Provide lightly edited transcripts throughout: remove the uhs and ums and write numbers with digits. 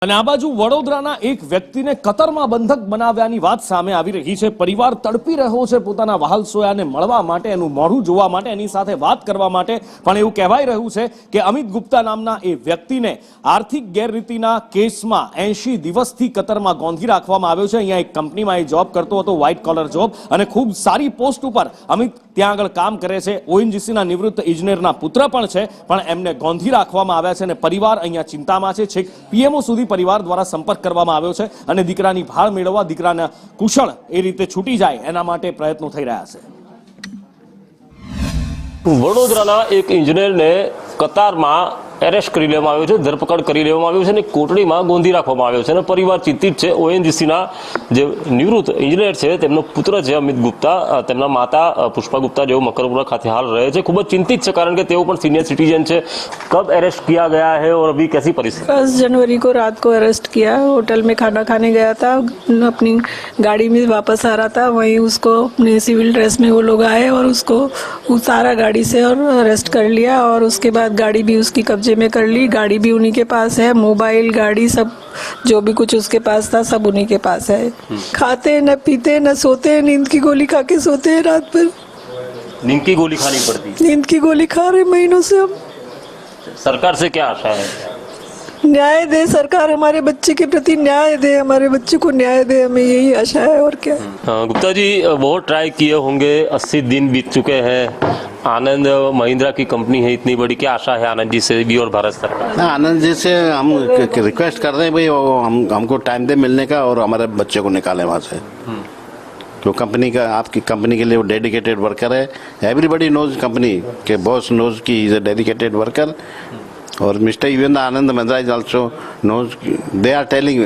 અને આ બાજુ વડોદરાના એક વ્યક્તિને કતરમાં બંધક બનાવ્યાની વાત સામે આવી રહી છે। પરિવાર તડપી રહ્યો છે પોતાના વહાલસોયાને મળવા માટે, એનું મોઢું જોવા માટે, એની સાથે વાત કરવા માટે। પણ એવું કહેવાઈ રહ્યું છે કે અમિત ગુપ્તા નામના એ વ્યક્તિને આર્થિક ગેરરીતિના કેસમાં 80 દિવસથી કતરમાં ગોંધી રાખવામાં આવ્યો છે। અહીંયા એક કંપનીમાં એ જોબ કરતો હતો, વ્હાઇટ કોલર જોબ, અને ખૂબ સારી પોસ્ટ ઉપર અમિત ત્યાં આગળ કામ કરે છે। ઓએનજીસીના નિવૃત્ત ઇજનેરના પુત્ર પણ છે, પણ એમને ગોંધી રાખવામાં આવ્યા છે અને પરિવાર અહીંયા ચિંતામાં છે। છેક પીએમઓ સુધી પરિવાર દ્વારા સંપર્ક કરવામાં આવ્યો છે અને દીકરાની ભાળ મેળવવા, દીકરાના કુશળ એ રીતે છૂટી જાય એના માટે પ્રયત્નો થઈ રહ્યા છે। વડોદરાના એક ઇન્જિનિયરને કતારમાં એરેસ્ટ કરી લેવામાં આવ્યો છે, ધરપકડ કરી લેવામાં આવ્યો છે અને કોટડીમાં ગોંધી રાખવામાં આવ્યો છે અને પરિવાર ચિંતિત છે। ઓએનજીસીના જે નિવૃત્ત ઇન્જિનિયર છે તેમનો પુત્ર છે અમિત ગુપ્તા, તેમના માતા પુષ્પા गुप्ता जो मकरपुरा खाते हाल रहे थे, खूब चिंतित है कारण के तेओ पण सीनियर सिटीजन है। कब अरेस्ट किया गया है और अभी कैसी परिस्थिति? 1 जनवरी को रात को अरेस्ट किया। होटल में खाना खाने गया था, अपनी गाड़ी में वापस आ रहा था, वहीं उसको अपने सिविल ड्रेस में वो लोग आए और उसको उतारा गाड़ी से और अरेस्ट कर लिया। और उसके बाद गाड़ी भी उसकी कब्जे में कर ली। गाड़ी भी उन्हीं के पास है, मोबाइल, गाड़ी, सब जो भी कुछ उसके पास था सब उन्हीं के पास है। खाते न पीते न सोते, नींद की गोली खा के सोते हैं रात भर। नींद की गोली खानी पड़ती? नींद की गोली खा रहे महीनों से हम। सरकार से क्या आशा है? न्याय दे सरकार, हमारे बच्चे के प्रति न्याय दे, हमारे बच्चे को न्याय दे, हमें यही आशा है। और क्या? गुप्ता जी, बहुत ट्राई किए होंगे, 80 दिन बीत चुके हैं। आनंद महिंद्रा की कंपनी है इतनी बड़ी, क्या आशा है आनंद जी से भी और भारत सरकार? आनंद जी से हम रिक्वेस्ट कर रहे हैं भाई, हमको टाइम दे मिलने का और हमारे बच्चे को निकालें वहाँ से। तो कंपनी का, आपकी कंपनी के लिए वो डेडिकेटेड वर्कर है। एवरीबडी नोज कंपनी के बॉस नोज की इज अ डेडिकेटेड वर्कर। और mister even Anand Mahindra is also knows, they are telling.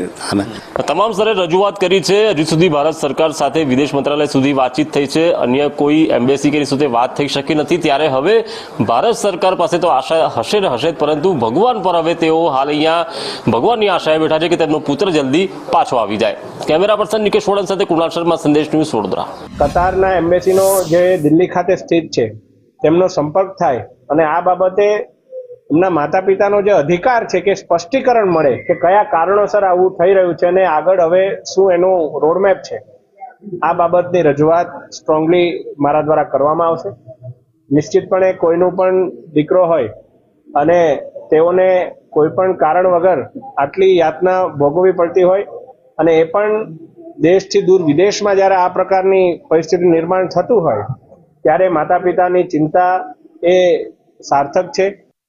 તમામ સ્તરે રજૂઆત કરી છે, હજી સુધી ભારત સરકાર સાથે વિદેશ મંત્રાલય સુધી વાતચીત થઈ છે, અન્ય કોઈ એમ્બેસી કે સુધી વાત થઈ શકી નથી। ત્યારે હવે ભારત સરકાર પાસે તો આશા હશે ને હશે જ, પરંતુ ભગવાન પર હવે તેઓ હાલ અહીંયા ભગવાનની આશાએ બેઠા છે કે તેમનો પુત્ર જલ્દી પાછો આવી જાય। કેમેરા પર્સન નિકેશ વોડન સાથે કુણાલ શર્મા, સંદેશ ન્યૂઝ, વડોદરા। કતારના એમ્બેસીનો જે દિલ્હી ખાતે સ્થિત છે તેમનો સંપર્ક થાય અને આ બાબતે એમના માતા પિતાનો જે અધિકાર છે કે સ્પષ્ટીકરણ મળે કે કયા કારણોસર આવું થઈ રહ્યું છે અને આગળ હવે શું એનું રોડમેપ છે, આ બાબતની રજૂઆત સ્ટ્રોંગલી મારા દ્વારા કરવામાં આવશે। નિશ્ચિતપણે કોઈનું પણ દીકરો હોય અને તેઓને કોઈ પણ કારણ વગર આટલી યાતના ભોગવવી પડતી હોય અને એ પણ દેશથી દૂર વિદેશમાં જ્યારે આ પ્રકારની પરિસ્થિતિ નિર્માણ થતું હોય ત્યારે માતા પિતાની ચિંતા એ સાર્થક છે।